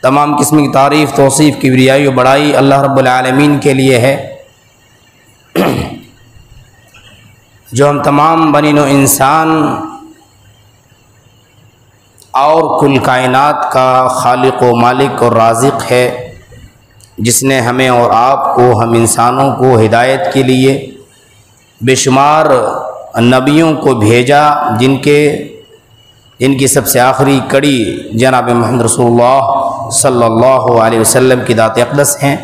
तमाम किस्म की तारीफ़, तौसीफ़, किबरियाई और बड़ाई अल्लाह रब्बुल आलमीन के लिए है, जो हम तमाम बनी नौ इंसान और कुल कायनात का खालिक व मालिक और राज़िक़ है, जिसने हमें और आपको, हम इंसानों को हिदायत के लिए बेशुमार नबियों को भेजा, जिनकी सबसे आखिरी कड़ी जनाब मोहम्मद रसूलुल्लाह सल्लल्लाहु अलैहि वसल्लम की दात अक़दस हैं।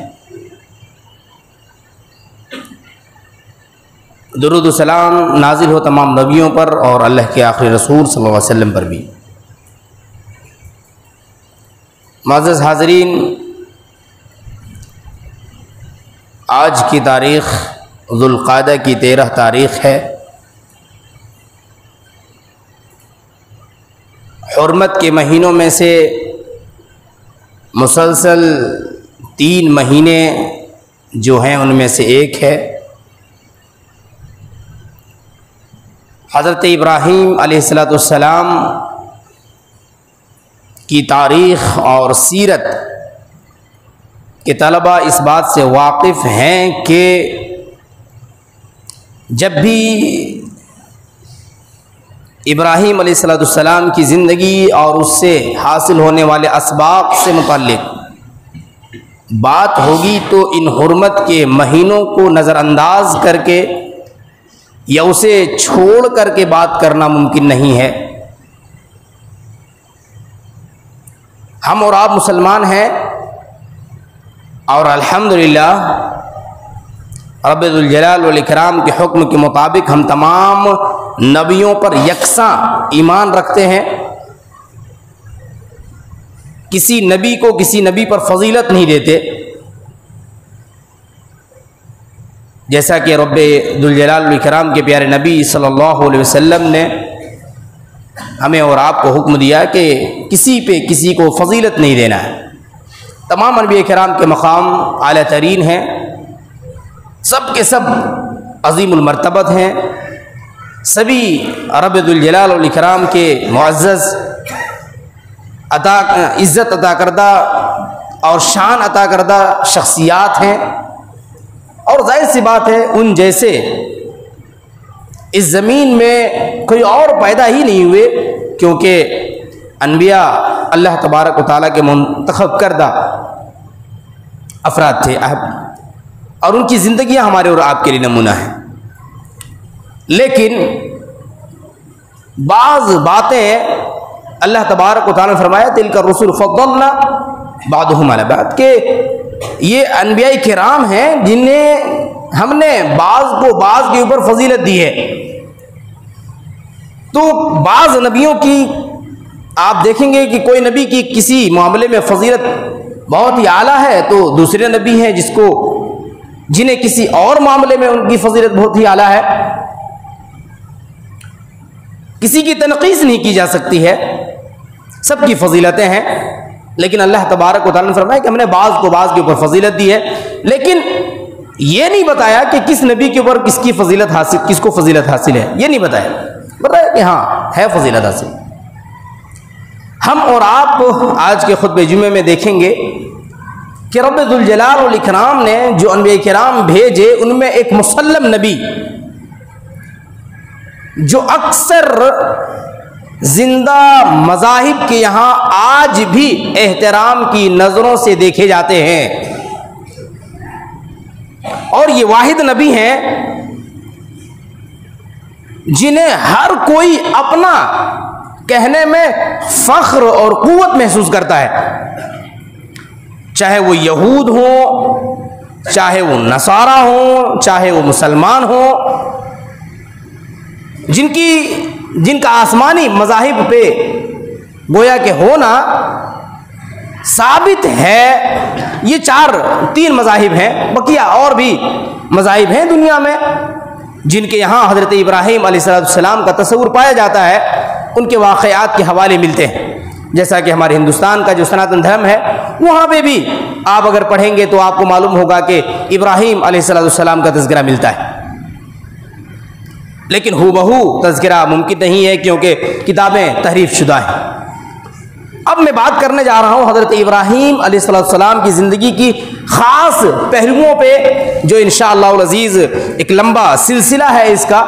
दुरूद व सलाम नाजिल हो तमाम नबियों पर और अल्लाह के आखिरी रसूल सल्लल्लाहु अलैहि वसल्लम पर भी। मुअज़्ज़ज़ हाज़रीन, आज की तारीख़ ज़ुल्क़ादा की 13 तारीख़ है। हुर्मत के महीनों में से मुसलसल 3 महीने जो हैं उनमें से एक है हज़रत इब्राहीम अलैहिस्सलाम की तारीख़ और सीरत के तलबा इस बात से वाकिफ़ हैं कि जब भी इब्राहीम अलैहिस्सलाम की ज़िंदगी और उससे हासिल होने वाले असबाब से मुताल्लिक़ बात होगी तो इन हुर्मत के महीनों को नज़रअंदाज करके या उसे छोड़ करके बात करना मुमकिन नहीं है। हम और आप मुसलमान हैं और अल्हम्दुलिल्लाह रब्बुल जलाल वल इकराम के हुक्म के मुताबिक हम तमाम नबियों पर यकसां ईमान रखते हैं। किसी नबी को किसी नबी पर फजीलत नहीं देते, जैसा कि रब्बुल जलाल वल इकराम के प्यारे नबी सल्लल्लाहु अलैहि वसल्लम ने हमें और आपको हुक्म दिया कि किसी पे किसी को फजीलत नहीं देना है। तमाम नबी किराम के मकाम आला तरीन हैं, सब के सब अज़ीमुल मर्तबत हैं, सभी रब्बुल जलाल वल इकराम के मुअज़्ज़ज़ इज़्ज़त अता करदा और शान अता करदा शख्सियात हैं। और जाहिर सी बात है उन जैसे इस ज़मीन में कोई और पैदा ही नहीं हुए, क्योंकि अनबिया अल्लाह तबारक व तआला के मुंतखब करदा अफराद थे और उनकी ज़िंदगियाँ हमारे और आपके लिए नमूना है। लेकिन बाज़ बातें अल्लाह तबारक व तआला ने फरमाया तिलका रुसूल फद्दलना बादहुम अला बाद, के ये अनबिया किराम हैं जिन्हें हमने बाज़ को बाज़ के ऊपर फजीलत दी है। तो बाज़ नबियों की आप देखेंगे कि कोई नबी की किसी मामले में फजीलत बहुत ही आला है, तो दूसरे नबी हैं जिन्हें किसी और मामले में उनकी फजीलत बहुत ही आला है। किसी की तनकीस नहीं की जा सकती है, सबकी फजीलतें हैं। लेकिन अल्लाह तबारक व तआला ने फरमाया कि हमने बाज़ को बाज़ के ऊपर फजीलत दी है, लेकिन ये नहीं बताया कि किस नबी के ऊपर किसको फजीलत हासिल है। ये नहीं बताया कि हाँ है फजीलत हासिल। हम और आप आज के खुतबे जुमे में देखेंगे कि रब्बुल जलाल वल इकराम ने जो अनबिया किराम भेजे उनमें एक मुसल्लम नबी जो अक्सर जिंदा मज़ाहिब के यहाँ आज भी एहतराम की नज़रों से देखे जाते हैं, और ये वाहिद नबी हैं जिन्हें हर कोई अपना कहने में फ़ख्र और क़ुव्वत महसूस करता है, चाहे वो यहूद हो, चाहे वो नसारा हो, चाहे वो मुसलमान हो, जिनका आसमानी मज़ाहिब पे गोया के होना साबित है। ये 3 मज़ाहिब हैं, बकिया और भी मज़ाहिब हैं दुनिया में जिनके यहाँ हज़रत इब्राहीम अलैहिस्सलाम का तस्वुर पाया जाता है। उनके वाक़यात के हवाले मिलते हैं, जैसा कि हमारे हिंदुस्तान का जो सनातन धर्म है वहाँ पे भी आप अगर पढ़ेंगे तो आपको मालूम होगा कि इब्राहीम अलैहिस्सलाम का तज़किरा मिलता है। लेकिन हूबहू तज़किरा मुमकिन नहीं है, क्योंकि किताबें तहरीफ शुदा हैं। अब मैं बात करने जा रहा हूँ हज़रत इब्राहीम अलैहिस्सलाम की ज़िंदगी की ख़ास पहलुओं पे, जो इंशाअल्लाह अज़ीज़ एक लंबा सिलसिला है इसका।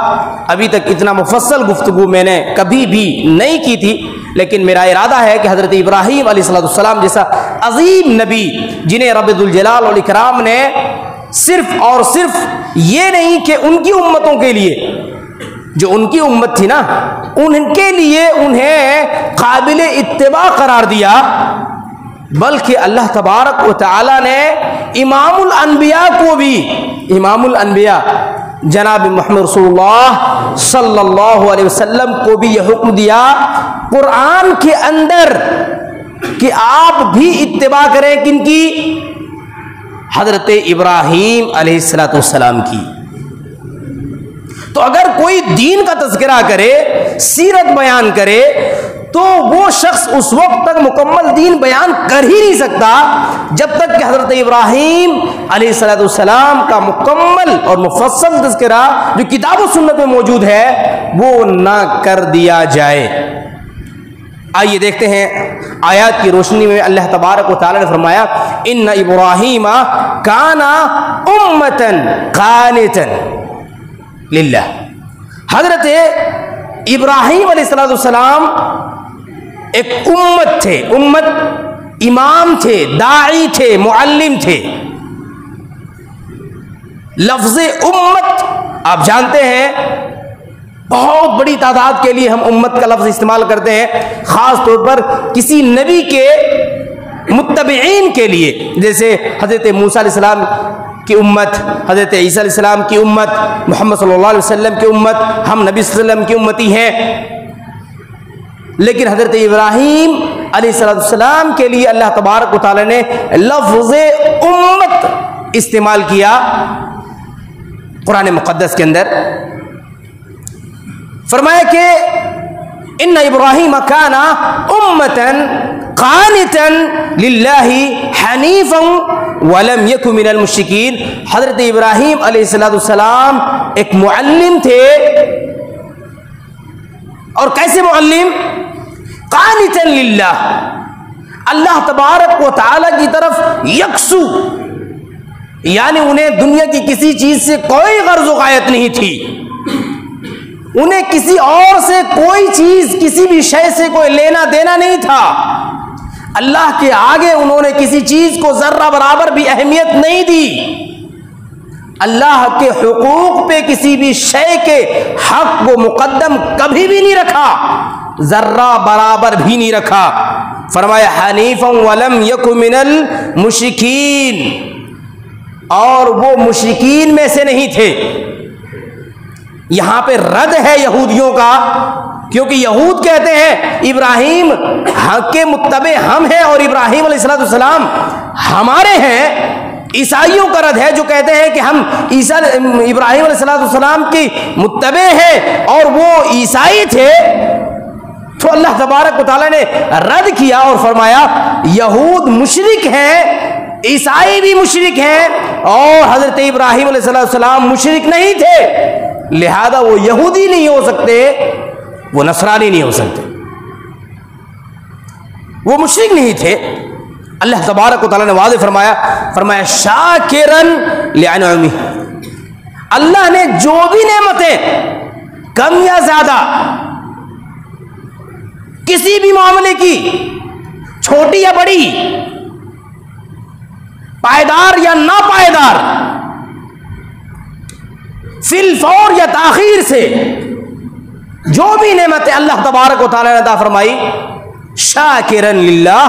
अभी तक इतना मुफस्सल गुफ्तगू मैंने कभी भी नहीं की थी, लेकिन मेरा इरादा है कि हज़रत इब्राहीम अलैहिस्सलाम जैसा अज़ीम नबी, जिन्हें रब्बुल जलाल वल इकराम ने सिर्फ और सिर्फ ये नहीं कि उनकी उम्मतों के लिए, जो उनकी उम्मत थी ना, उनके लिए उन्हें काबिल इत्तिबा करार दिया, बल्कि अल्लाह तबारक व तआला ने इमामुल अनबिया को भी, इमामुल अनबिया जनाब मोहम्मद रसूलुल्लाह सल्लल्लाहु अलैहि वसल्लम को भी यह हुक्म दिया कुरान के अंदर कि आप भी इत्तिबा करें किनकी? हजरत इब्राहीम अलैहिस्सलाम की। तो अगर कोई दीन का तज़किरा करे, सीरत बयान करे, तो वो शख्स उस वक्त तक मुकम्मल दीन बयान कर ही नहीं सकता जब तक कि हज़रत इब्राहीम अलैहिस्सलाम का मुकम्मल और मुफस्सल तज़किरा जो किताब व सुन्नत में मौजूद है वो ना कर दिया जाए। आइए देखते हैं आयत की रोशनी में अल्लाह तबारक व तआला ने फरमाया, इन्ना इब्राहीमा काना उम्मतन कानितन लिल्लाह। हजरत इब्राहीम अलैहिस्सलाम एक उम्मत थे, उम्मत इमाम थे, दाई थे, मुअल्लिम थे। लफ्ज़ उम्मत आप जानते हैं बहुत बड़ी तादाद के लिए हम उम्मत का लफ्ज़ इस्तेमाल करते हैं, ख़ास तौर पर किसी नबी के मुत्तबईन के लिए, जैसे हज़रत मूसा अलैहिस्सलाम की उम्मत, हज़रत ईसा अलैहिस्सलाम की उम्मत, मोहम्मद सल्लल्लाहु अलैहि वसल्लम की उम्मत, हम नबी सल्लल्लाहु अलैहि वसल्लम की उम्मती हैं। लेकिन हज़रत इब्राहीम अलैहिस्सलाम के लिए अल्लाह तबारक व तआला ने लफ्ज़ उम्मत इस्तेमाल किया कुरान मुक़द्दस के अंदर। फरमाया कि इन्ना इब्राहीम काना उम्मतन कानितन लिल्लाहि हनीफन वलम यकु मिनल मुश्रिकीन। हज़रत इब्राहीम अलैहिस्सलाम एक मुअल्लिम थे, और कैसे मुअल्लिम? कानितन लिल्लाह, अल्लाह तबारक व तआला की तरफ यकसू, यानी उन्हें दुनिया की किसी चीज से कोई गर्ज व गायत नहीं थी, उन्हें किसी और से कोई चीज, किसी भी शय से कोई लेना देना नहीं था। अल्लाह के आगे उन्होंने किसी चीज को जर्रा बराबर भी अहमियत नहीं दी। अल्लाह के हुकूक पे किसी भी शय के हक को मुकद्दम कभी भी नहीं रखा, जर्रा बराबर भी नहीं रखा। फरमाया हनीफन वलम यकु मिनल मुश्रिकीन, और वो मुश्रिकीन में से नहीं थे। यहां पे रद है यहूदियों का, क्योंकि यहूद कहते हैं इब्राहीम के मुत्तबे हम हैं और इब्राहीम अलैहिस्सलाम हमारे हैं। ईसाइयों का रद है जो कहते हैं कि हम इब्राहीम अलैहिस्सलाम की मुत्तबे हैं और वो ईसाई थे। तो अल्लाह तबारक व तआला ने रद किया और फरमाया यहूद मुशरिक हैं, ईसाई भी मुशरिक हैं, और हजरत इब्राहीम अलैहिस्सलाम मुशरिक नहीं थे, लिहाजा वो यहूदी नहीं हो सकते, वो नसरानी नहीं हो सकते, वो मुशरिक नहीं थे। अल्लाह तबारक व तआला ने वाज़ेह फरमाया शाकिरन लिअनअमी, अल्लाह ने जो भी नेमतें कम या ज्यादा किसी भी मामले की, छोटी या बड़ी, पायदार या ना पायदार, फिल फौर या ताखीर से, जो भी नेमतें अल्लाह तबारक व तआला ने अता फरमाई, शाकिरन लिल्लाह,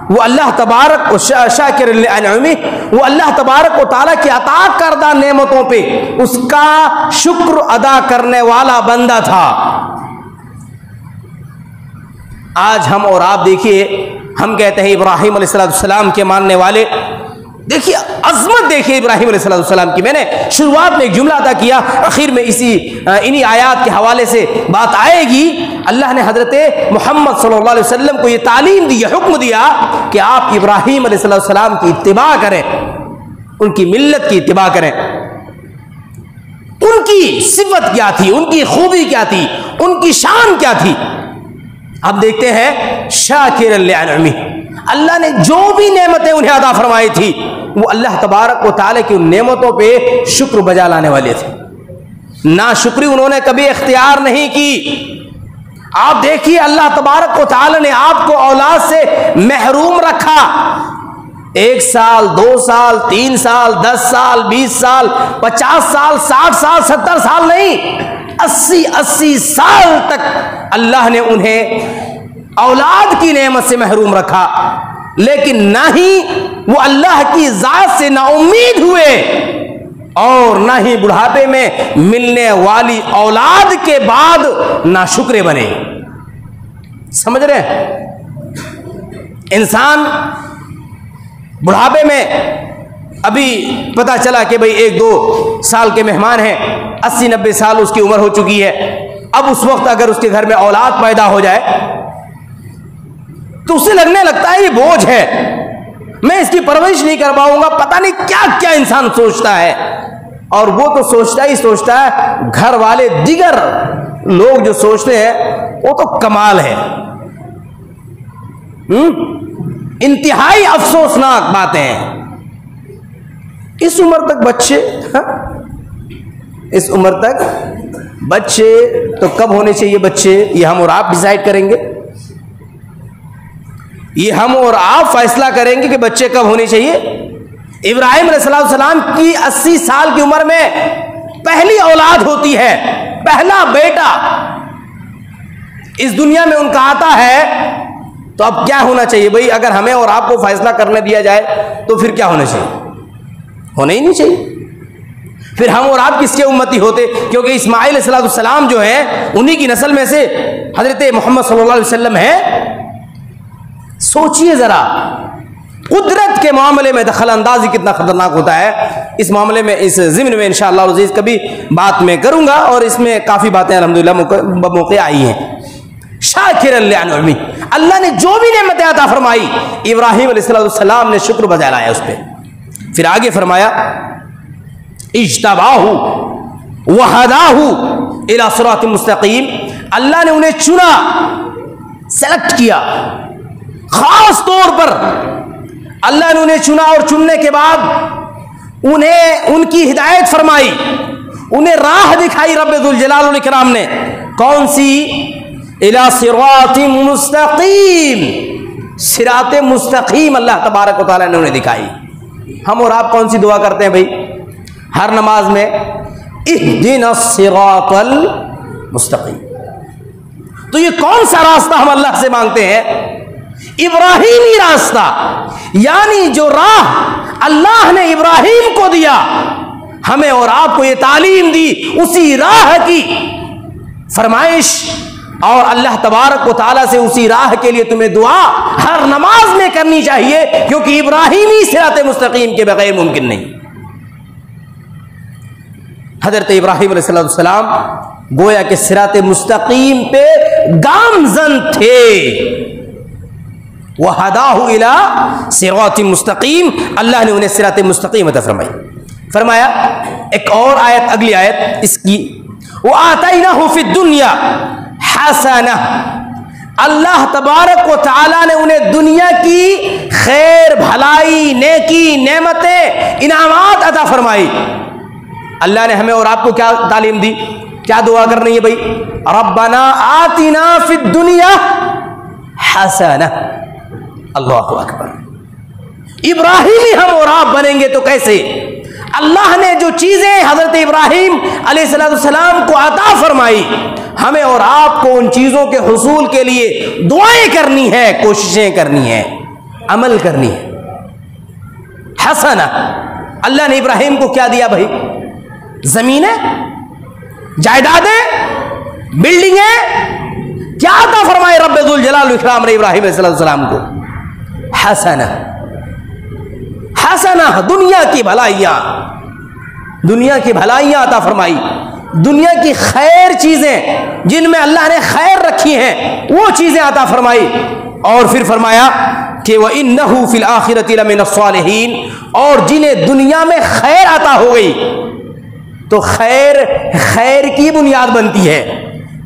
वो अल्लाह तबारक व शाकिरन लिअनअमी, वो अल्लाह तबारक व तआला की अता करदा नेमतों पे उसका शुक्र अदा करने वाला बंदा था। आज हम और आप देखिए, हम कहते हैं इब्राहीम अलैहिस्सलाम के मानने वाले, देखिए अजमत देखिए इब्राहीम अलैहिस्सलाम की। मैंने शुरुआत में एक जुमला अदा किया, आखिर में इन्हीं आयात के हवाले से बात आएगी। अल्लाह ने हजरत मोहम्मद सल्लल्लाहु अलैहि वसल्लम को ये तालीम दी, ये हुक्म दिया कि आप इब्राहीम अलैहिस्सलाम की इत्तिबा करें, उनकी मिल्लत की इत्तिबा करें। उनकी सिफत क्या थी, उनकी खूबी क्या थी, उनकी शान क्या थी, अब देखते हैं शाकिर लिअनअमी, अल्लाह ने जो भी नेमतें उन्हें अता फरमाई थी वो अल्लाह तबारक व तआला की उन नेमतों पे शुक्र बजा लाने वाले थे। ना शुक्री उन्होंने कभी इख्तियार नहीं की। आप देखिए अल्लाह तबारक व तआला ने आपको औलाद से महरूम रखा। 1 साल, 2 साल, 3 साल, 10 साल, 20 साल, 50 साल, 60 साल, 70 साल नहीं, 80 साल तक अल्लाह ने उन्हें औलाद की नेमत से महरूम रखा। लेकिन ना ही वो अल्लाह की जात से नाउम्मीद हुए और ना ही बुढ़ापे में मिलने वाली औलाद के बाद नाशुक्रे बने। समझ रहे हैं? इंसान बुढ़ापे में अभी पता चला कि भाई 1-2 साल के मेहमान हैं, 80-90 साल उसकी उम्र हो चुकी है। अब उस वक्त अगर उसके घर में औलाद पैदा हो जाए तो उसे लगने लगता है ये बोझ है, मैं इसकी परवरिश नहीं कर पाऊंगा। पता नहीं क्या क्या इंसान सोचता है। और वो तो सोचता ही सोचता है, घर वाले दिगर लोग जो सोचते हैं वो तो कमाल है। इंतहाई अफसोसनाक बातें हैं। इस उम्र तक बच्चे, इस उम्र तक बच्चे तो कब होने चाहिए बच्चे, ये हम और आप डिसाइड करेंगे। ये हम और आप फैसला करेंगे कि बच्चे कब होने चाहिए। इब्राहिम अलैहिस्सलाम की 80 साल की उम्र में पहली औलाद होती है, पहला बेटा इस दुनिया में उनका आता है। तो अब क्या होना चाहिए भाई? अगर हमें और आपको फैसला करने दिया जाए तो फिर क्या होना चाहिए? होना ही नहीं चाहिए। फिर हम और आप किसके उम्मती होते? क्योंकि इस्माइल अलैहिस्सलाम जो है उन्हीं की नस्ल में से हजरत मोहम्मद सल्लल्लाहु अलैहि वसल्लम है। सोचिए जरा, कुदरत के मामले में दखल अंदाजी कितना खतरनाक होता है। इस मामले में, इस ज़िम्न में इंशाअल्लाह अज़ीज़ कभी बात मैं करूंगा और इसमें काफ़ी बातें अल्हम्दुलिल्लाह मौके आई हैं। शाकिर लिअनअमी, अल्लाह ने जो भी नेमतें अता फरमाई इब्राहिम अलैहिस्सलाम ने शुक्र बजा लाया उस पर। फिर आगे फरमाया इज्तबाहु वहदाहु इला सिरातिल मुस्तकीम, अल्लाह ने उन्हें चुना, सेलेक्ट किया। खास तौर पर अल्लाह ने उन्हें चुना और चुनने के बाद उन्हें उनकी हिदायत फरमाई, उन्हें राह दिखाई रब्बे जुल जलाल वल इकराम ने। कौन सी? इला सिरातिम मुस्तकीम, सिराते मुस्तकीम अल्लाह तबारक व तआला ने उन्हें दिखाई। हम और आप कौन सी दुआ करते हैं भाई हर नमाज में? इहदिनस सिरातल मुस्तकीम। तो ये कौन सा रास्ता हम अल्लाह से मांगते हैं? इब्राहिमी रास्ता, यानी जो राह अल्लाह ने इब्राहिम को दिया, हमें और आपको ये तालीम दी, उसी राह की फरमाइश और अल्लाह तबारक व तआला से उसी राह के लिए तुम्हें दुआ हर नमाज में करनी चाहिए, क्योंकि इब्राहिमी सिराते मुस्तकीम के बगैर मुमकिन नहीं। हजरत इब्राहिम अलैहिस्सलाम गोया के सिराते मुस्तकीम पे गामजन थे। वहदाहु इला सिरातिल मुस्तकीम, अल्लाह ने उन्हें सिराते मुस्तकीम अता फरमाई। फरमाया एक और आयत, अगली आयत इसकी, व आतैनाहु फिद दुनिया हसना, अल्लाह तबारक व तआला ने उन्हें दुनिया की खैर, भलाई, नेकी, नेमतें, इनामात अता फरमाई। अल्लाह ने हमें और आपको क्या तालीम दी, क्या दुआ करनी है भाई? रब्बना आतिना फिद दुनिया हसना। अल्लाहु अकबर। इब्राहिमी हम और आप बनेंगे तो कैसे? अल्लाह ने जो चीजें हजरत इब्राहिम अलैहिस्सलाम को अता फरमाई, हमें और आपको उन चीजों के हुसूल के लिए दुआएं करनी है, कोशिशें करनी है, अमल करनी है। हसना, अल्लाह ने इब्राहिम को क्या दिया भाई? जमीनें, जायदादें, बिल्डिंगें, क्या अता फरमाए रब्बे जुल जलाल वल इकराम ने इब्राहिम अलैहिस्सलाम को? हसना, हसना, दुनिया की भलाइयां, दुनिया की भलाइयां अता फरमाई, दुनिया की खैर चीजें जिनमें अल्लाह ने खैर रखी हैं वो चीजें अता फरमाई। और फिर फरमाया कि वह इन्नहु फिल आखिरति लमिनस सालिहीन, और जिन्हें दुनिया में खैर अता हो गई तो खैर, खैर की बुनियाद बनती है।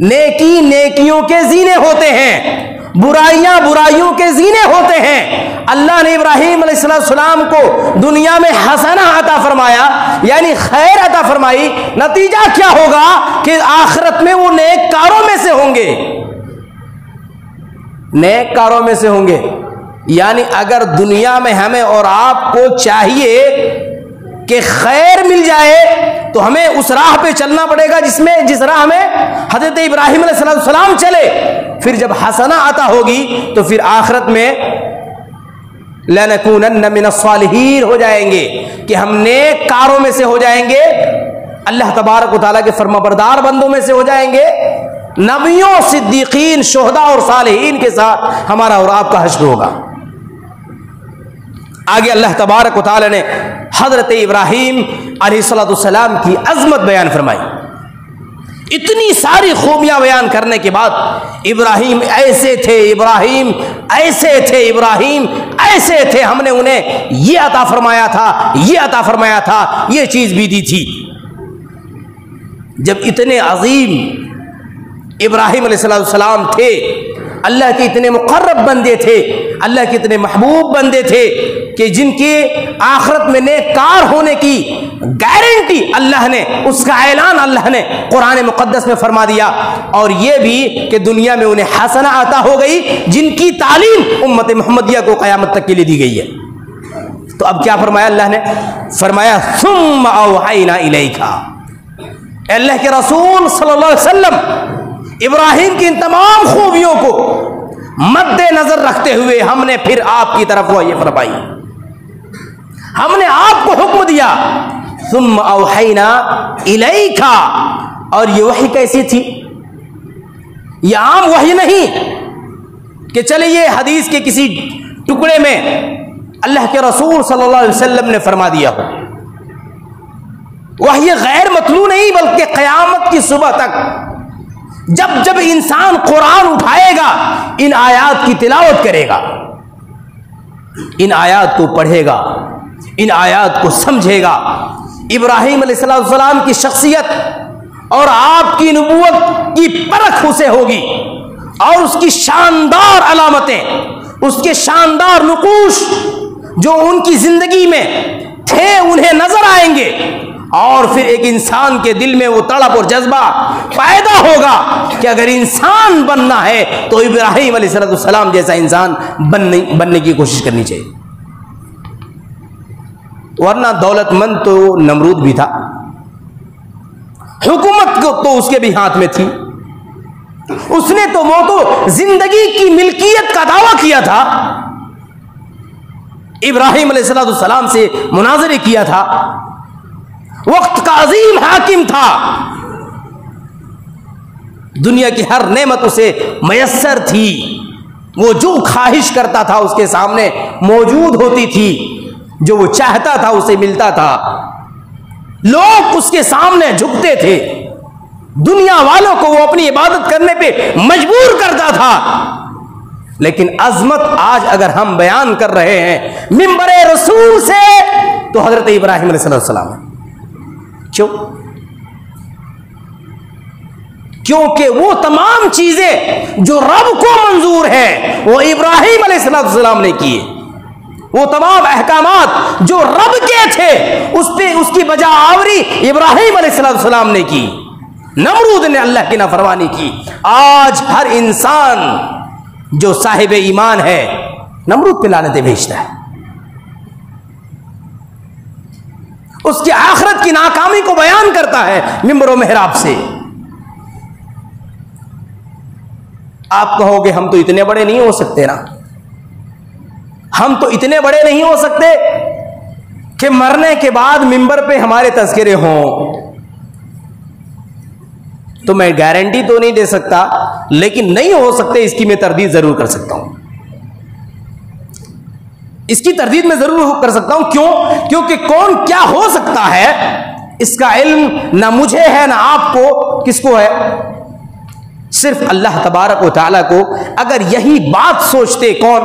नेकी नेकियों के जीने होते हैं, बुराइयां बुराइयों के जीने होते हैं। अल्लाह ने इब्राहिम अलैहिस्सलाम को दुनिया में हसना अता फरमाया, यानी खैर अता फरमाई। नतीजा क्या होगा कि आखिरत में वो नेक कारों में से होंगे, नेक कारों में से होंगे। यानी अगर दुनिया में हमें और आपको चाहिए कि खैर मिल जाए तो हमें उस राह पे चलना पड़ेगा जिस राह में हजरत इब्राहिम अलैहिस्सलाम चले। फिर जब हसना आता होगी तो फिर आखिरत में लनकूनन्न मिनस्सालिहीन हो जाएंगे, कि हम नेक कारों में से हो जाएंगे, अल्लाह तबारक व तआला के फरमाबरदार बंदों में से हो जाएंगे। नबियों, सिद्दीकीन, शुहदा और सालिहीन के साथ हमारा और आपका हश्र होगा। आगे अल्लाह तबारक व तआला ने हजरत इब्राहिम अलैहिस्सलाम की अजमत बयान फरमाई। इतनी सारी खूबियां बयान करने के बाद, इब्राहिम ऐसे थे, इब्राहिम ऐसे थे, इब्राहिम ऐसे थे, हमने उन्हें ये अता फरमाया था, ये अता फरमाया था, ये चीज भी दी थी। जब इतने अजीम इब्राहिम अलैहिस्सलाम थे, अल्लाह के इतने मुकर्रब बंदे थे, अल्लाह के इतने महबूब बंदे थे कि जिनके आखिरत में नेककार होने की गारंटी अल्लाह ने, उसका ऐलान अल्लाह ने कुरान मुक़द्दस में फरमा दिया। और यह भी कि दुनिया में उन्हें हसना अता हो गई, जिनकी तालीम उम्मत मुहम्मदिया को क़यामत तक के लिए दी गई है। तो अब क्या फरमाया अल्लाह ने? फरमाया सुम्मा औहैना इलैका, अल्लाह के रसूल सल्लल्लाहु अलैहि वसल्लम इब्राहिम की इन तमाम खूबियों को मद्देनजर रखते हुए हमने फिर आपकी तरफ वही फरमाई, हमने आपको हुक्म दिया सुम्मा औहैना इलैका। और ये वही कैसी थी? ये आम वही नहीं कि चले ये हदीस के किसी टुकड़े में अल्लाह के रसूल सल्लल्लाहु अलैहि वसल्लम ने फरमा दिया हो। वही गैर मतलू नहीं, बल्कि क़यामत की सुबह तक जब जब इंसान कुरान उठाएगा, इन आयात की तिलावत करेगा, इन आयात को पढ़ेगा, इन आयात को समझेगा, इब्राहिम अलैहिस्सलाम की शख्सियत और आपकी नबूवत की परख उसे होगी, और उसकी शानदार अलामतें, उसके शानदार नुकूश जो उनकी जिंदगी में थे उन्हें नजर आएंगे। और फिर एक इंसान के दिल में वो तड़प और जज्बा पैदा होगा कि अगर इंसान बनना है तो इब्राहिम अलैहिस्सलाम जैसा इंसान बनने की कोशिश करनी चाहिए। वरना दौलतमंद तो नमरूद भी था, हुकूमत को तो उसके भी हाथ में थी, उसने तो वो तो जिंदगी की मिल्कियत का दावा किया था, इब्राहिम अलैहिस्सलाम से मुनाजरे किया था, वक्त का अजीम हाकिम था, दुनिया की हर नेमत उसे मयस्सर थी, वो जो ख्वाहिश करता था उसके सामने मौजूद होती थी, जो वो चाहता था उसे मिलता था, लोग उसके सामने झुकते थे, दुनिया वालों को वो अपनी इबादत करने पे मजबूर करता था। लेकिन अजमत आज अगर हम बयान कर रहे हैं मिंबरे रसूल से, तो हजरत इब्राहिम अलैहिस्सलाम है। क्यों? क्योंकि वो तमाम चीजें जो रब को मंजूर है वो इब्राहिम अलैहिस्सलाम ने किए, वो तमाम अहकामात जो रब के थे उस पे उसकी बजा आवरी इब्राहिम अलैहिस्सलाम ने की। नमरूद ने अल्लाह की नाफरमानी की। आज हर इंसान जो साहिब ईमान है नमरूद पे लानतें भेजता है, उसकी आखिरत की नाकामी को बयान करता है मिंबर मेहराब से। आप कहोगे हम तो इतने बड़े नहीं हो सकते ना, हम तो इतने बड़े नहीं हो सकते कि मरने के बाद मिंबर पे हमारे तज़किरे हों। तो मैं गारंटी तो नहीं दे सकता, लेकिन नहीं हो सकते इसकी मैं तरदीद जरूर कर सकता हूं, इसकी तरदीद में जरूर कर सकता हूं। क्यों? क्योंकि कौन क्या हो सकता है इसका इल्म ना मुझे है ना आपको, किसको है? सिर्फ अल्लाह तबारक व तआला को। अगर यही बात सोचते कौन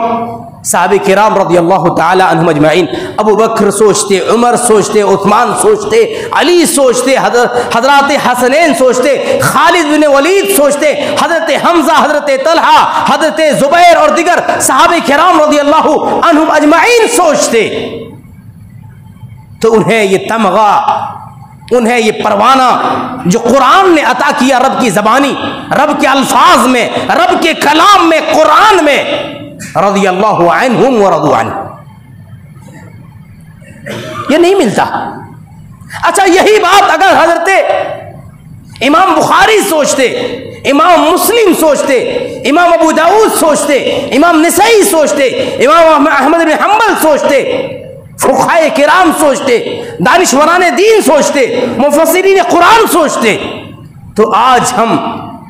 साहबे किराम रज़ियल्लाहु ताला अन्हुम अजमईन, अबू बकर सोचते, उमर सोचते, उस्मान सोचते, अली सोचते, हजरत हसनैन सोचते, खालिद बिन वलीद सोचते, हजरत हमजा, हजरत तलहा, हजरत जुबैर और दिगर साहबे किराम रज़ियल्लाहु अन्हुम अजमईन सोचते, तो उन्हें ये तमगा, उन्हें ये परवाना जो कुरान ने अता किया रब की ज़बानी, रब के अल्फाज में, रब के कलाम में, कुरान में, रज़ियल्लाहु अन्हुम व रज़ू अन्हु, ये नहीं मिलता। अच्छा, यही बात अगर हजरत इमाम बुखारी सोचते, इमाम मुस्लिम सोचते, इमाम अबू दाऊद सोचते, इमाम नसई सोचते, इमाम अहमद बिन हंबल सोचते, फुक़हाए किराम सोचते, दानिशवराने दीन सोचते, मुफस्सिरीन कुरान सोचते, तो आज हम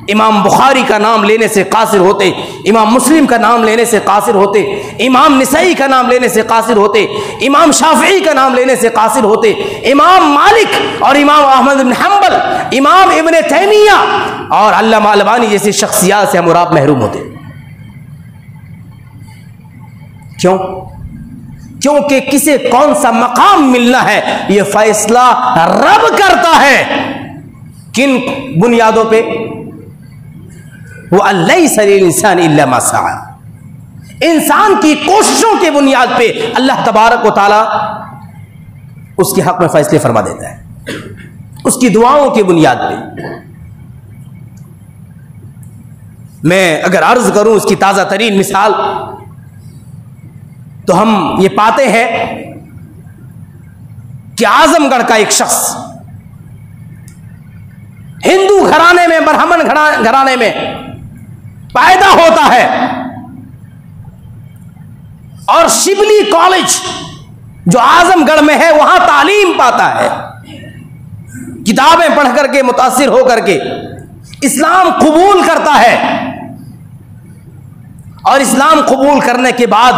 इमाम बुखारी का नाम लेने से कासिर होते, इमाम मुस्लिम का नाम लेने से कासिर होते, इमाम नसई का नाम लेने से कासिर होते, इमाम शाफी का नाम लेने से कासिर होते, इमाम मालिक और इमाम अहमद बिन हंबल, इमाम इब्ने तैमिया और अल्लामा अलबानी जैसी शख्सियत से हम और आप महरूम होते। क्यों? क्योंकि किसे कौन सा मकाम मिलना है यह फैसला रब करता है। किन बुनियादों पे? वो लैसा लिल-इंसान इल्ला मा सआ, इंसान की कोशिशों के बुनियाद पे अल्लाह तबारक व तआला उसके हक में फैसले फरमा देता है, उसकी दुआओं की बुनियाद पे। मैं अगर अर्ज करूं उसकी ताजा तरीन मिसाल, तो हम ये पाते हैं कि आजमगढ़ का एक शख्स हिंदू घराने में, ब्राह्मण घराने में पैदा होता है और शिबली कॉलेज जो आजमगढ़ में है वहां तालीम पाता है, किताबें पढ़ करके मुतासिर हो करके इस्लाम कबूल करता है, और इस्लाम कबूल करने के बाद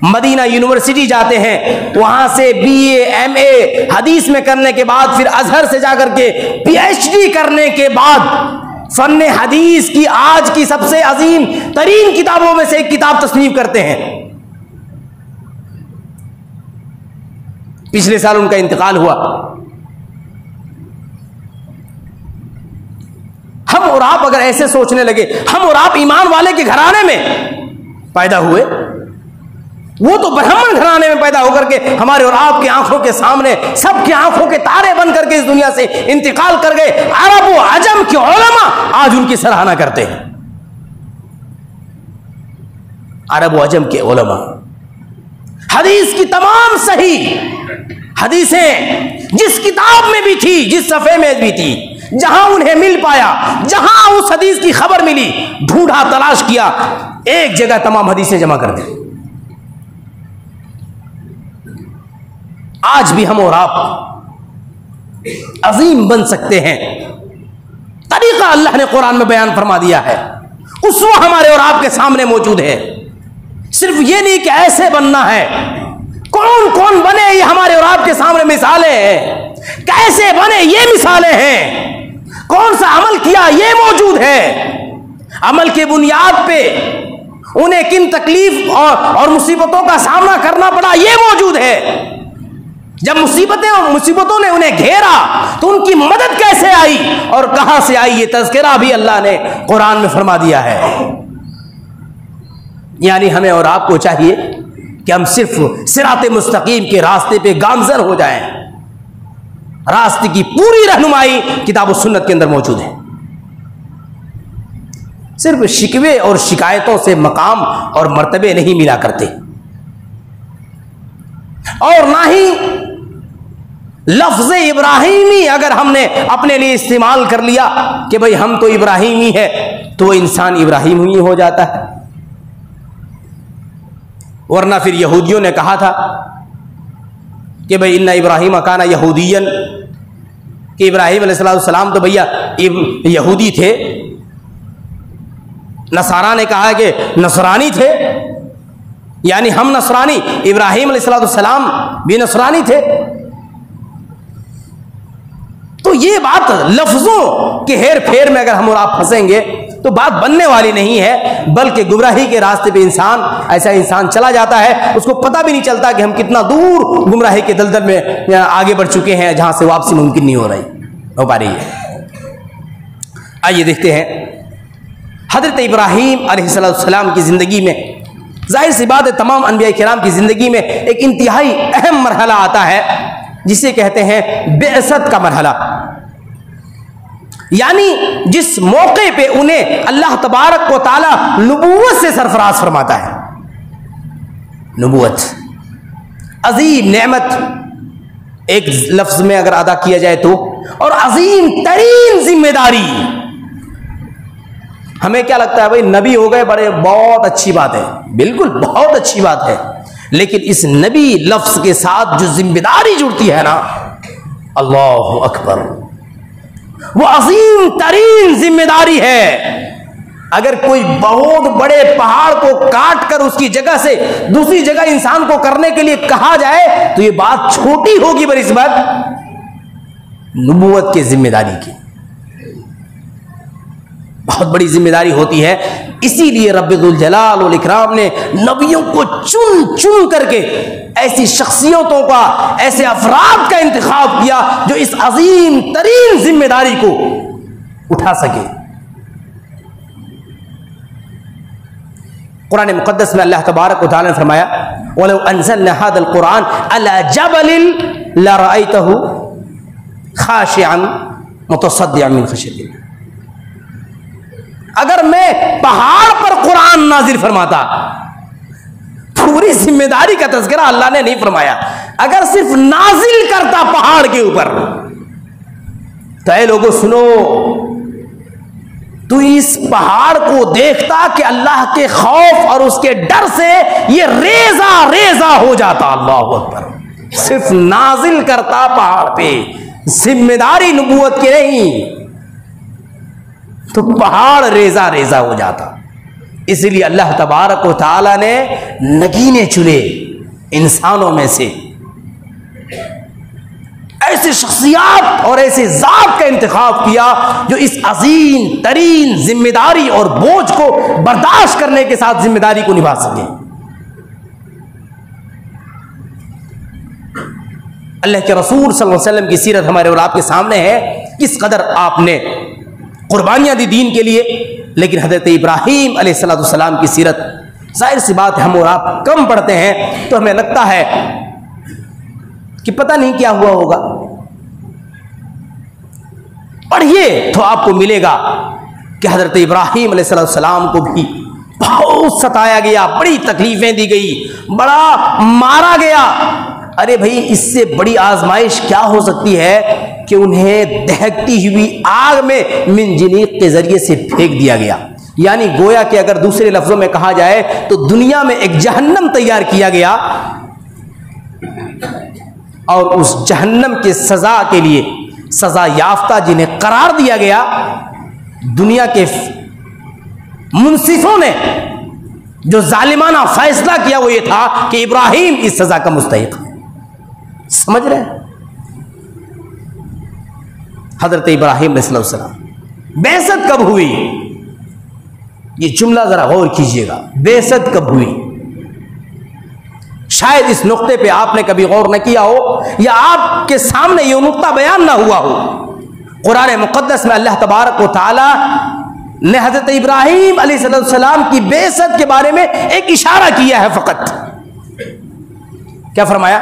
मदीना यूनिवर्सिटी जाते हैं, वहां से बीए एमए हदीस में करने के बाद फिर अजहर से जाकर के पीएचडी करने के बाद फन्ने हदीस की आज की सबसे अजीम तरीन किताबों में से एक किताब तस्नीफ करते हैं। पिछले साल उनका इंतकाल हुआ। हम और आप अगर ऐसे सोचने लगे, हम और आप ईमान वाले के घराने में पैदा हुए, वो तो ब्राह्मण घराने में पैदा होकर के हमारे और आपकी आंखों के सामने सबकी आंखों के तारे बन करके इस दुनिया से इंतकाल कर गए। अरब व अजम के उलमा आज उनकी सराहना करते हैं। अरब व अजम के उलमा हदीस की तमाम सही हदीसें जिस किताब में भी थी, जिस सफ़े में भी थी, जहां उन्हें मिल पाया, जहां उस हदीस की खबर मिली, ढूंढा, तलाश किया, एक जगह तमाम हदीसें जमा कर दी। आज भी हम और आप अजीम बन सकते हैं। तरीका अल्लाह ने कुरान में बयान फरमा दिया है, उसवा हमारे और आपके सामने मौजूद है। सिर्फ ये नहीं कि ऐसे बनना है, कौन कौन बने ये हमारे और आपके सामने मिसालें हैं, कैसे बने ये मिसालें हैं, कौन सा अमल किया ये मौजूद है। अमल के बुनियाद पे उन्हें किन तकलीफ और मुसीबतों का सामना करना पड़ा ये मौजूद है। जब मुसीबतों ने उन्हें घेरा तो उनकी मदद कैसे आई और कहां से आई, ये तज़किरा भी अल्लाह ने कुरान में फरमा दिया है। यानी हमें और आपको चाहिए कि हम सिर्फ सिराते मुस्तकीम के रास्ते पे गामजन हो जाएं। रास्ते की पूरी रहनुमाई किताब और सुन्नत के अंदर मौजूद है। सिर्फ शिकवे और शिकायतों से मकाम और मर्तबे नहीं मिला करते, और ना ही लफ्ज़ इब्राहिमी अगर हमने अपने लिए इस्तेमाल कर लिया कि भाई हम तो इब्राहिमी है, तो वो इंसान इब्राहिम ही हो जाता है। वरना फिर यहूदियों ने कहा था कि भाई इन्ना इब्राहिम काना यहूदियन, कि इब्राहिम अलैहिस्सलाम तो भैया यहूदी थे। नसारा ने कहा कि नसरानी थे, यानी हम नसरानी, इब्राहिम अलैहिस्सलाम भी नसरानी थे। तो ये बात लफ्जों के हेर फेर में अगर हम और आप फंसेंगे तो बात बनने वाली नहीं है, बल्कि गुमराही के रास्ते पे ऐसा इंसान चला जाता है, उसको पता भी नहीं चलता कि हम कितना दूर गुमराही के दलदल में आगे बढ़ चुके हैं, जहां से वापसी मुमकिन नहीं हो पा रही है। आइए देखते हैं हजरत इब्राहीम अलैहिस्सलाम की जिंदगी में, जाहिर सी बात है तमाम अनबिया किराम की जिंदगी में एक इंतहाई अहम मरहला आता है जिसे कहते हैं बेअसत का मरहला। यानी जिस मौके पे उन्हें अल्लाह तबारक व तआला नबूवत से सरफराज फरमाता है। नबूवत अजीम नेमत एक लफ्ज में अगर अदा किया जाए तो, और अजीम तरीन जिम्मेदारी। हमें क्या लगता है भाई नबी हो गए, बड़े बहुत अच्छी बात है, बिल्कुल बहुत अच्छी बात है, लेकिन इस नबी लफ्ज के साथ जो जिम्मेदारी जुड़ती है ना, अल्लाह अकबर, वो अजीम तरीन जिम्मेदारी है। अगर कोई बहुत बड़े पहाड़ को काट कर उसकी जगह से दूसरी जगह इंसान को करने के लिए कहा जाए तो ये बात छोटी होगी बनिस्बत नबूवत की जिम्मेदारी की। बहुत बड़ी जिम्मेदारी होती है। इसीलिए रब्बुल जलाल वल इकराम ने नबियों को चुन चुन करके ऐसी शख्सियतों का, ऐसे अफराद का इंतखाब किया जो इस अजीम तरीन जिम्मेदारी को उठा सके। कुरान मुक़द्दस में अल्लाह तबारक व तआला ने फरमाया, वलौ अंज़लना हाज़ल कुरान अला जबलिन लरअयतहु खाशिअन मुतसद्दिअन मिन खश्यतिल्लाह। अगर मैं पहाड़ पर कुरान नाजिल फरमाता, पूरी जिम्मेदारी का तज़किरा अल्लाह ने नहीं फरमाया, अगर सिर्फ नाजिल करता पहाड़ के ऊपर, तो ऐ लोगों सुनो, तू इस पहाड़ को देखता कि अल्लाह के खौफ और उसके डर से ये रेजा रेजा हो जाता। अल्लाह अकबर। सिर्फ नाजिल करता पहाड़ पे, जिम्मेदारी नबूवत की नहीं, तो पहाड़ रेजा रेजा हो जाता। इसलिए अल्लाह तबारक व तआला ने नगीने चुने इंसानों में से, ऐसे शख्सियात और ऐसे जात का इंतखाब किया जो इस अजीम तरीन जिम्मेदारी और बोझ को बर्दाश्त करने के साथ जिम्मेदारी को निभा सके। अल्लाह के रसूल सल्लल्लाहु अलैहि वसल्लम की सीरत हमारे और आपके सामने है, किस कदर आपने कुर्बानियां दी दीन के लिए। लेकिन हजरत इब्राहीम अलैहिस्सलाम की सीरत, जाहिर सी बात है हम और आप कम पढ़ते हैं तो हमें लगता है कि पता नहीं क्या हुआ होगा। पढ़िए तो आपको मिलेगा कि हजरत इब्राहीम अलैहिस्सलाम को भी बहुत सताया गया, बड़ी तकलीफें दी गई, बड़ा मारा गया। अरे भाई, इससे बड़ी आजमाइश क्या हो सकती है कि उन्हें दहकती हुई आग में मिनजनीक के जरिए से फेंक दिया गया। यानी गोया कि अगर दूसरे लफ्जों में कहा जाए तो दुनिया में एक जहन्नम तैयार किया गया और उस जहन्नम के सजा के लिए सजा याफ्ता जिन्हें करार दिया गया, दुनिया के मुंसिफों ने जो जालिमाना फैसला किया वो ये था कि इब्राहीम इस सजा का मुस्तहिक है। समझ रहे हैं? हजरत इब्राहीम अलैहिस्सलाम बेइज्जत कब हुई, ये जुमला जरा गौर कीजिएगा, बेइज्जत कब हुई। शायद इस नुक्ते पे आपने कभी गौर न किया हो या आपके सामने ये नुक्ता बयान ना हुआ हो। कुरान मुक़द्दस में अल्लाह तबारक व तआला ने हजरत इब्राहीम अलैहिस्सलाम की बेइज्जत के बारे में एक इशारा किया है फकत। क्या फरमाया?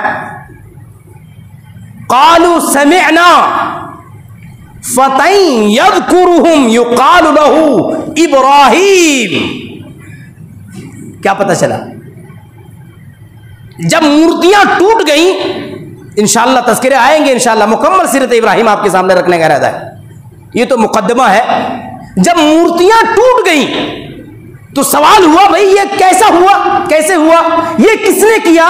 क़ालू समिअना फ़तन यज़कुरुहुम युक़ालु लहू इब्राहीम। क्या पता चला? जब मूर्तियां टूट गई, इंशाअल्लाह तज़किरे आएंगे, इंशाअल्लाह मुकम्मल सीरत इब्राहीम आपके सामने रखने का इरादा है, ये तो मुकद्दमा है। जब मूर्तियां टूट गई तो सवाल हुआ, भाई ये कैसा हुआ, कैसे हुआ, ये किसने किया,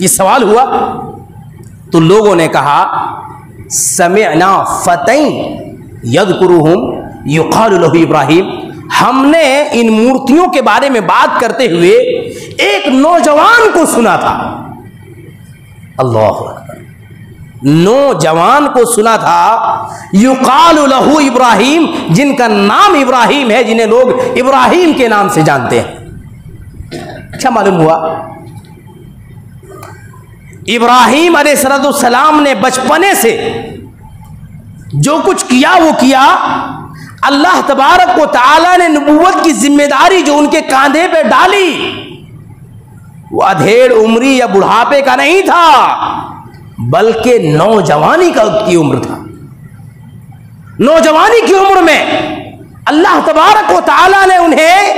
ये सवाल हुआ। तो लोगों ने कहा समिअना फ़तन यज़कुरुहुम युक़ालु लहू इब्राहीम, हमने इन मूर्तियों के बारे में बात करते हुए एक नौजवान को सुना था। अल्लाह अकबर। नौजवान को सुना था युकालु लहू इब्राहिम, जिनका नाम इब्राहिम है, जिन्हें लोग इब्राहिम के नाम से जानते हैं। अच्छा मालूम हुआ इब्राहिम अलैहिस्सलाम ने बचपने से जो कुछ किया वो किया। अल्लाह तबारक व तआला ने नबूवत की जिम्मेदारी जो उनके कांधे पे डाली वो अधेड़ उम्री या बुढ़ापे का नहीं था, बल्कि नौजवानी की उम्र था। नौजवानी की उम्र में अल्लाह तबारक व तआला ने उन्हें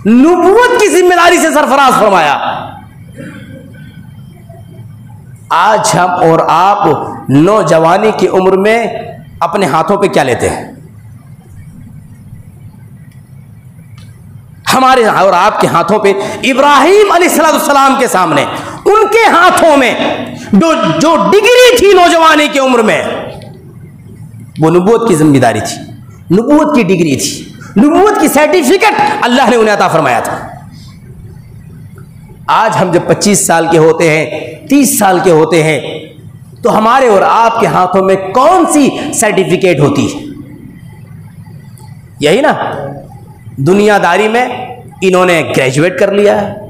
नबूवत की जिम्मेदारी से सरफराज फरमाया। आज हम और आप नौजवानी की उम्र में अपने हाथों पे क्या लेते हैं? हमारे और आपके हाथों पे इब्राहिम अलैहिस्सलाम के सामने उनके हाथों में जो डिग्री थी नौजवानी की उम्र में, वो नबूवत की जिम्मेदारी थी, नबूवत की डिग्री थी, नबूवत की सर्टिफिकेट अल्लाह ने उन्हें अता फरमाया था। आज हम जब 25 साल के होते हैं, 30 साल के होते हैं, तो हमारे और आपके हाथों में कौन सी सर्टिफिकेट होती है? यही ना, दुनियादारी में इन्होंने ग्रेजुएट कर लिया है,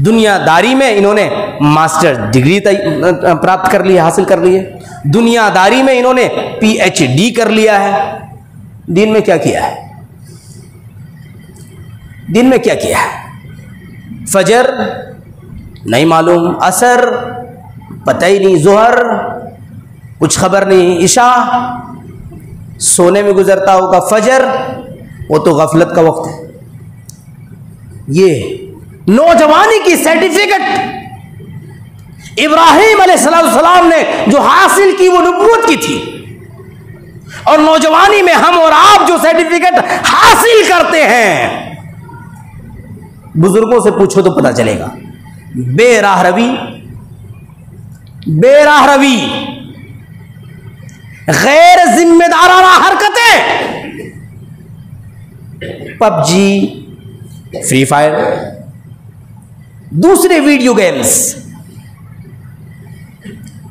दुनियादारी में इन्होंने मास्टर डिग्री प्राप्त कर लिया, हासिल कर ली है, दुनियादारी में इन्होंने PhD कर लिया है। दिन में क्या किया है? दिन में क्या किया है? फजर नहीं मालूम, असर पता ही नहीं, जोहर कुछ खबर नहीं, इशा सोने में गुजरता होगा, फजर वो तो गफलत का वक्त है। ये नौजवानी की सर्टिफिकेट इब्राहिम अलैहिस्सलाम ने जो हासिल की वो नबूवत की थी, और नौजवानी में हम और आप जो सर्टिफिकेट हासिल करते हैं, बुजुर्गों से पूछो तो पता चलेगा। बेराह रवी, गैर जिम्मेदाराना हरकतें, पबजी, फ्री फायर, दूसरे वीडियो गेम्स,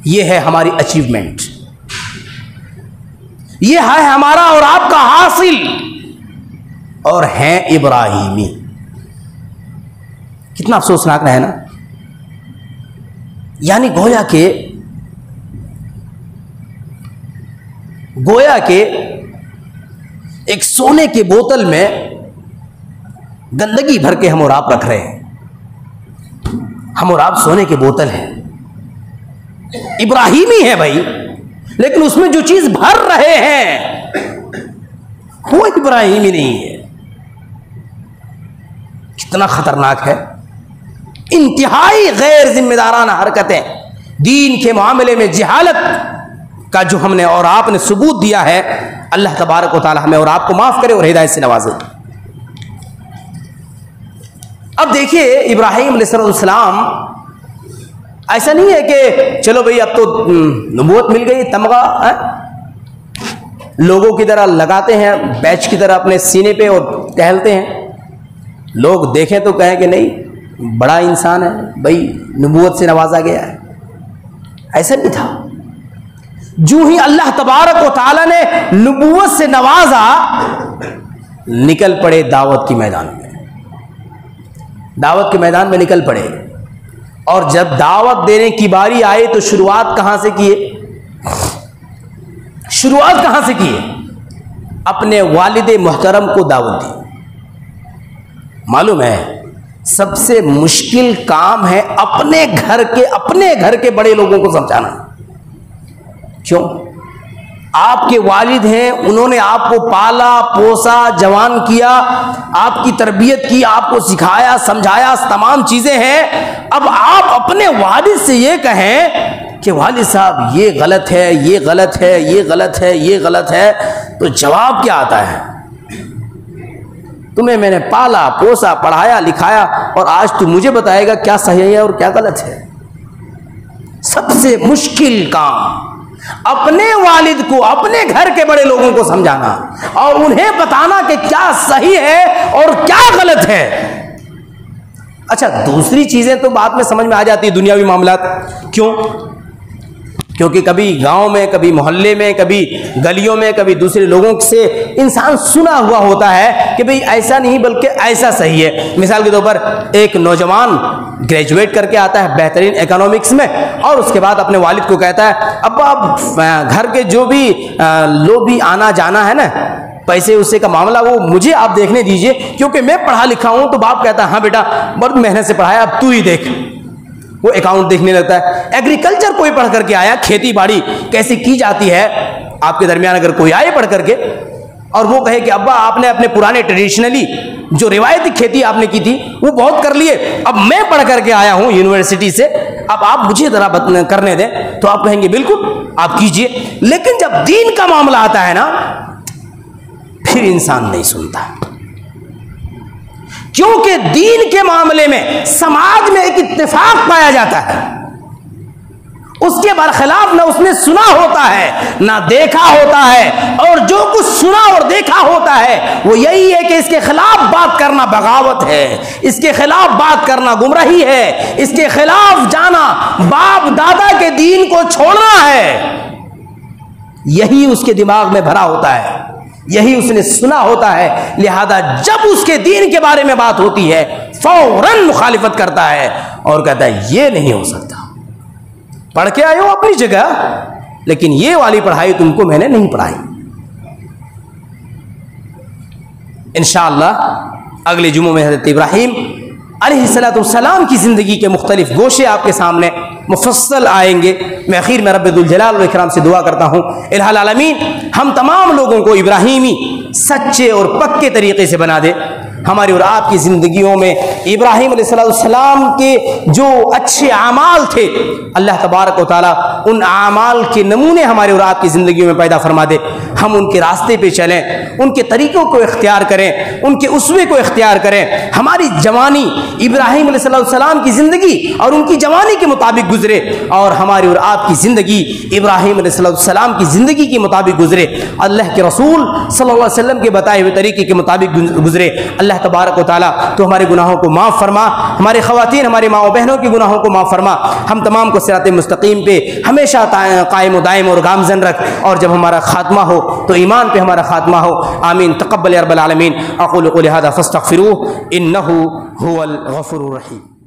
ये है हमारी अचीवमेंट, ये है हमारा और आपका हासिल, और है इब्राहिमी। कितना अफसोसनाक है ना। यानी गोया के एक सोने के बोतल में गंदगी भर के हम और आप रख रहे हैं। हम और आप सोने के बोतल हैं, इब्राहिमी है भाई, लेकिन उसमें जो चीज भर रहे हैं वो इब्राहिमी नहीं है। कितना खतरनाक है। इंतहाई गैर जिम्मेदाराना हरकतें, दीन के मामले में जिहालत का जो हमने और आपने सबूत दिया है, अल्लाह तबारक व तआला हमें और आपको माफ करे और हिदायत से नवाजे। अब देखिए इब्राहिम अलैहिस्सलाम, ऐसा नहीं है कि चलो भाई अब तो नबूवत मिल गई, तमगा लोगों की तरह लगाते हैं, बैच की तरह अपने सीने पे और टहलते हैं। लोग देखें तो कहें कि नहीं बड़ा इंसान है भाई, नबूवत से नवाजा गया है। ऐसा नहीं था। जो ही अल्लाह तबारक व तआला ने नबूवत से नवाजा, निकल पड़े दावत के मैदान में, दावत के मैदान में निकल पड़े। और जब दावत देने की बारी आई तो शुरुआत कहां से किए? शुरुआत कहां से किए? अपने वालिद मोहतरम को दावत दी। मालूम है सबसे मुश्किल काम है अपने घर के बड़े लोगों को समझाना। क्यों? आपके वालिद हैं, उन्होंने आपको पाला पोसा, जवान किया, आपकी तरबियत की, आपको सिखाया समझाया, तमाम चीजें हैं। अब आप अपने वालिद से ये कहें कि वालिद साहब ये गलत है, ये गलत है, ये गलत है, ये गलत है, तो जवाब क्या आता है? तुम्हें मैंने पाला पोसा, पढ़ाया लिखाया, और आज तू मुझे बताएगा क्या सही है और क्या गलत है। सबसे मुश्किल काम अपने वालिद को, अपने घर के बड़े लोगों को समझाना और उन्हें बताना कि क्या सही है और क्या गलत है। अच्छा, दूसरी चीजें तो बाद में समझ में आ जाती है, दुनियावी मामलात। क्यों? क्योंकि कभी गांव में, कभी मोहल्ले में, कभी गलियों में, कभी दूसरे लोगों से इंसान सुना हुआ होता है कि भाई ऐसा नहीं बल्कि ऐसा सही है। मिसाल के तौर पर एक नौजवान ग्रेजुएट करके आता है बेहतरीन इकोनॉमिक्स में, और उसके बाद अपने वालिद को कहता है अब्बा अब घर के जो भी लोग भी आना जाना है ना, पैसे उससे का मामला वो मुझे आप देखने दीजिए, क्योंकि मैं पढ़ा लिखा हूं। तो बाप कहता है हाँ बेटा बहुत मेहनत से पढ़ाया, अब तू ही देख। वो अकाउंट देखने लगता है। एग्रीकल्चर कोई पढ़ करके आया, खेती बाड़ी कैसे की जाती है, आपके दरमियान अगर कोई आए पढ़ करके और वो कहे कि अब्बा आपने अपने पुराने ट्रेडिशनली जो रिवायती खेती आपने की थी वो बहुत कर लिए, अब मैं पढ़ करके आया हूं यूनिवर्सिटी से, अब आप मुझे जरा करने दें, तो आप कहेंगे बिल्कुल आप कीजिए। लेकिन जब दीन का मामला आता है ना, फिर इंसान नहीं सुनता, क्योंकि दीन के मामले में समाज में एक इत्तेफाक पाया जाता है। उसके बरखिलाफ ना उसने सुना होता है ना देखा होता है, और जो कुछ सुना और देखा होता है वो यही है कि इसके खिलाफ बात करना बगावत है, इसके खिलाफ बात करना गुमराही है, इसके खिलाफ जाना बाप दादा के दीन को छोड़ना है। यही उसके दिमाग में भरा होता है, यही उसने सुना होता है। लिहाजा जब उसके दीन के बारे में बात होती है फौरन मुखालिफत करता है और कहता है ये नहीं हो सकता। पढ़ के आए हो अपनी जगह, लेकिन ये वाली पढ़ाई तुमको मैंने नहीं पढ़ाई। इंशाअल्लाह अगले जुम्मे में हज़रत इब्राहीम अलैहिस्सलाम की ज़िंदगी के मुख्तलिफ गोशे आपके सामने मुफस्सल आएंगे। मैं आखिर में रब्बुल जलाल व इकराम से दुआ करता हूँ इलाहुल आलमीन हम तमाम लोगों को इब्राहीमी सच्चे और पक्के तरीके से बना दे। हमारी और आपकी ज़िंदगियों में इब्राहीम अलैहिस्सलाम के जो अच्छे आमाल थे, अल्लाह तबारक व तआला उन आमाल के नमूने हमारे और आपकी ज़िंदगियों में पैदा फरमा दे। हम उनके रास्ते पे चलें, उनके तरीक़ों को इख्तियार करें, उनके उसवे को इख्तियार करें। हमारी जवानी इब्राहीम अलैहिस्सलाम की ज़िंदगी और उनकी जवानी के मुताबिक गुजरे, और हमारी और आपकी ज़िंदगी इब्राहीम अलैहिस्सलाम की ज़िंदगी के मुताबिक गुजरे, अल्लाह के रसूल सल्लल्लाहु अलैहि वसल्लम के बताए हुए तरीके के मुताबिक गुजरे। अल्लाह तबारक व तआला तो हमारे गुनाहों को माफ़ फरमा, हमारे ख़वातीन हमारे माओ बहनों के गुनाहों को माफ़ फरमा, हम तमाम को सिराते मुस्तकीम पे हमेशा कायम व दायम और गामज़न रख, और जब हमारा खात्मा हो तो ईमान पे हमारा खात्मा हो। आमीन तक़ब्बल या रब्बल आलमीन। अक़ूलु क़ौली हाज़ा फ़स्तग़फ़िरूह इन्नहु हुवल गफ़ूरुर रहीम।